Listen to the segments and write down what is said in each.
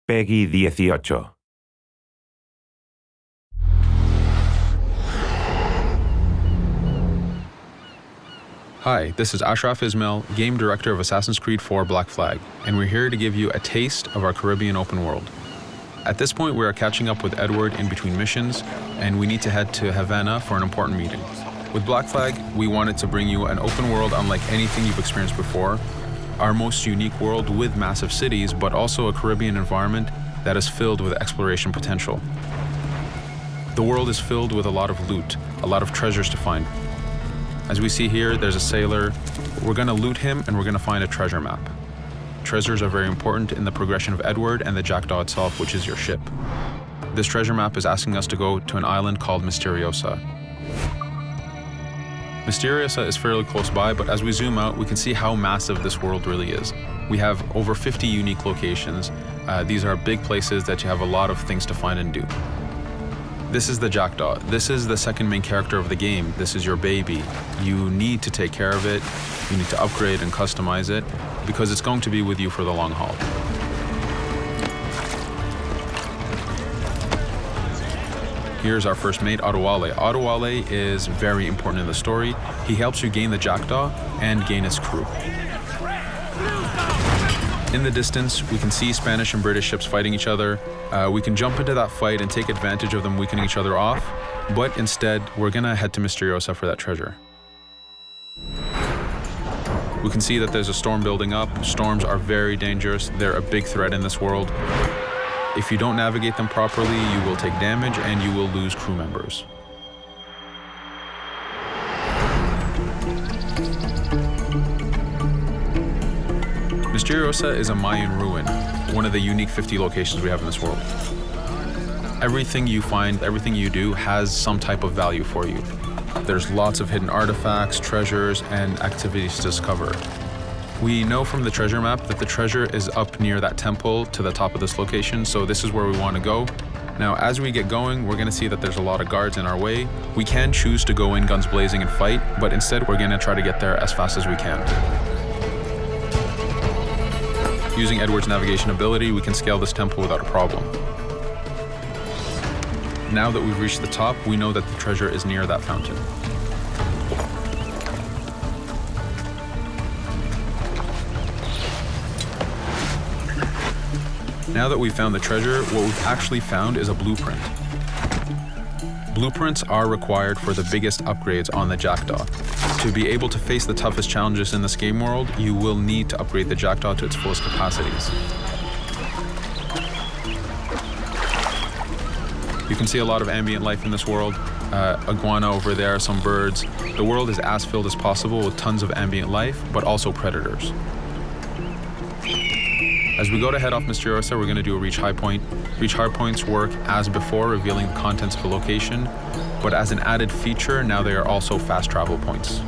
Peggy 18. Hi, this is Ashraf Ismail, Game Director of Assassin's Creed 4 Black Flag, and we're here to give you a taste of our Caribbean open world. At this point, we are catching up with Edward in between missions, and we need to head to Havana for an important meeting. With Black Flag, we wanted to bring you an open world unlike anything you've experienced before, our most unique world with massive cities, but also a Caribbean environment that is filled with exploration potential. The world is filled with a lot of loot, a lot of treasures to find. As we see here, there's a sailor. We're going to loot him and we're going to find a treasure map. Treasures are very important in the progression of Edward and the Jackdaw itself, which is your ship. This treasure map is asking us to go to an island called Misteriosa. Misteriosa is fairly close by, but as we zoom out, we can see how massive this world really is. We have over 50 unique locations. These are big places that you have a lot of things to find and do. This is the Jackdaw. This is the second main character of the game. This is your baby. You need to take care of it. You need to upgrade and customize it because it's going to be with you for the long haul. Here's our first mate, Adewale. Adewale is very important in the story. He helps you gain the Jackdaw and gain its crew. In the distance, we can see Spanish and British ships fighting each other. We can jump into that fight and take advantage of them weakening each other off, but instead, we're gonna head to Misteriosa for that treasure. We can see that there's a storm building up. Storms are very dangerous. They're a big threat in this world. If you don't navigate them properly, you will take damage and you will lose crew members. Misteriosa is a Mayan ruin, one of the unique 50 locations we have in this world. Everything you find, everything you do has some type of value for you. There's lots of hidden artifacts, treasures, and activities to discover. We know from the treasure map that the treasure is up near that temple to the top of this location, so this is where we want to go. Now, as we get going, we're going to see that there's a lot of guards in our way. We can choose to go in guns blazing and fight, but instead we're going to try to get there as fast as we can. Using Edward's navigation ability, we can scale this temple without a problem. Now that we've reached the top, we know that the treasure is near that fountain. Now that we've found the treasure, what we've actually found is a blueprint. Blueprints are required for the biggest upgrades on the Jackdaw. To be able to face the toughest challenges in this game world, you will need to upgrade the Jackdaw to its fullest capacities. You can see a lot of ambient life in this world. Iguana over there, some birds. The world is as filled as possible with tons of ambient life, but also predators. As we go to head off Misteriosa, we're going to do a reach high point. Reach high points work as before, revealing the contents of a location, but as an added feature, now they are also fast travel points.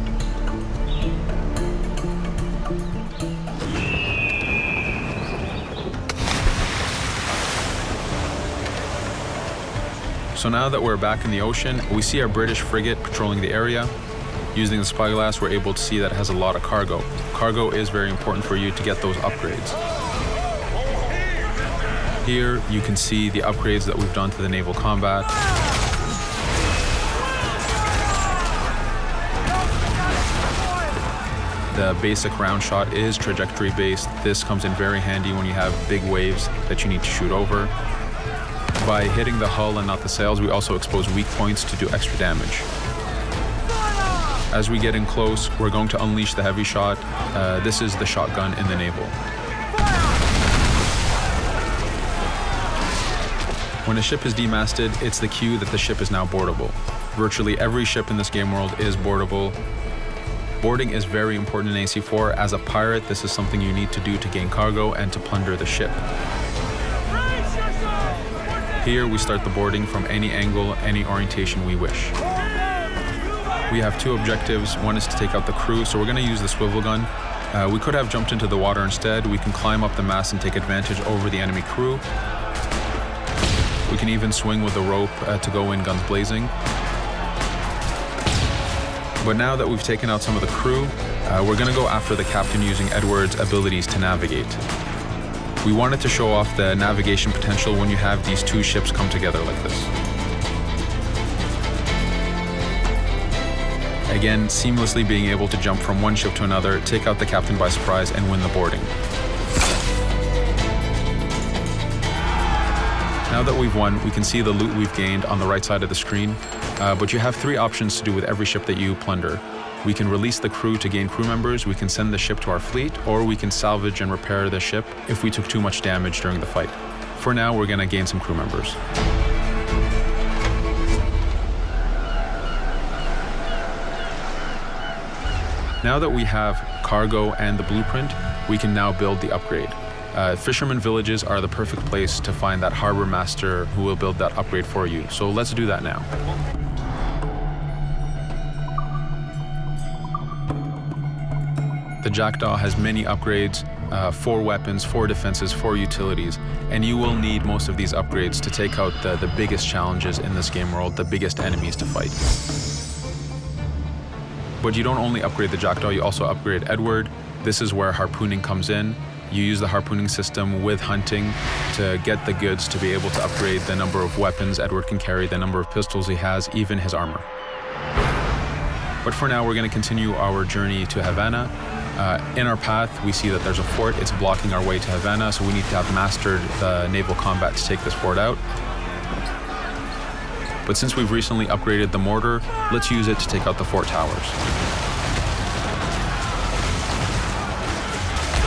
So now that we're back in the ocean, we see our British frigate patrolling the area. Using the spyglass, we're able to see that it has a lot of cargo. Cargo is very important for you to get those upgrades. Here, you can see the upgrades that we've done to the naval combat. The basic round shot is trajectory based. This comes in very handy when you have big waves that you need to shoot over. By hitting the hull and not the sails, we also expose weak points to do extra damage. As we get in close, we're going to unleash the heavy shot. This is the shotgun in the naval. When a ship is demasted, it's the cue that the ship is now boardable. Virtually every ship in this game world is boardable. Boarding is very important in AC4. As a pirate, this is something you need to do to gain cargo and to plunder the ship. Here, we start the boarding from any angle, any orientation we wish. We have two objectives. One is to take out the crew, so we're going to use the swivel gun. We could have jumped into the water instead. We can climb up the mast and take advantage over the enemy crew. We can even swing with a rope to go in guns blazing. But now that we've taken out some of the crew, we're going to go after the captain using Edward's abilities to navigate. We wanted to show off the navigation potential when you have these two ships come together like this. Again, seamlessly being able to jump from one ship to another, take out the captain by surprise, and win the boarding. Now that we've won, we can see the loot we've gained on the right side of the screen, but you have three options to do with every ship that you plunder. We can release the crew to gain crew members, we can send the ship to our fleet, or we can salvage and repair the ship if we took too much damage during the fight. For now, we're going to gain some crew members. Now that we have cargo and the blueprint, we can now build the upgrade. Fisherman villages are the perfect place to find that harbor master who will build that upgrade for you. So let's do that now. The Jackdaw has many upgrades, 4 weapons, 4 defenses, 4 utilities, and you will need most of these upgrades to take out the biggest challenges in this game world, the biggest enemies to fight. But you don't only upgrade the Jackdaw, you also upgrade Edward. This is where harpooning comes in. You use the harpooning system with hunting to get the goods to be able to upgrade the number of weapons Edward can carry, the number of pistols he has, even his armor. But for now, we're going to continue our journey to Havana. In our path, we see that there's a fort. It's blocking our way to Havana, so we need to have mastered the naval combat to take this fort out. But since we've recently upgraded the mortar, let's use it to take out the fort towers.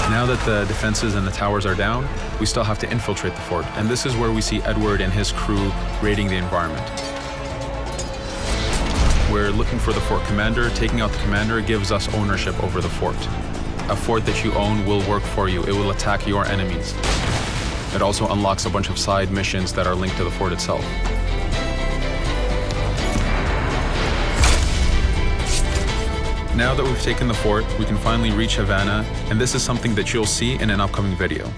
Now that the defenses and the towers are down, we still have to infiltrate the fort, and this is where we see Edward and his crew raiding the environment. We're looking for the fort commander. Taking out the commander gives us ownership over the fort. A fort that you own will work for you. It will attack your enemies. It also unlocks a bunch of side missions that are linked to the fort itself. Now that we've taken the fort, we can finally reach Havana, and this is something that you'll see in an upcoming video.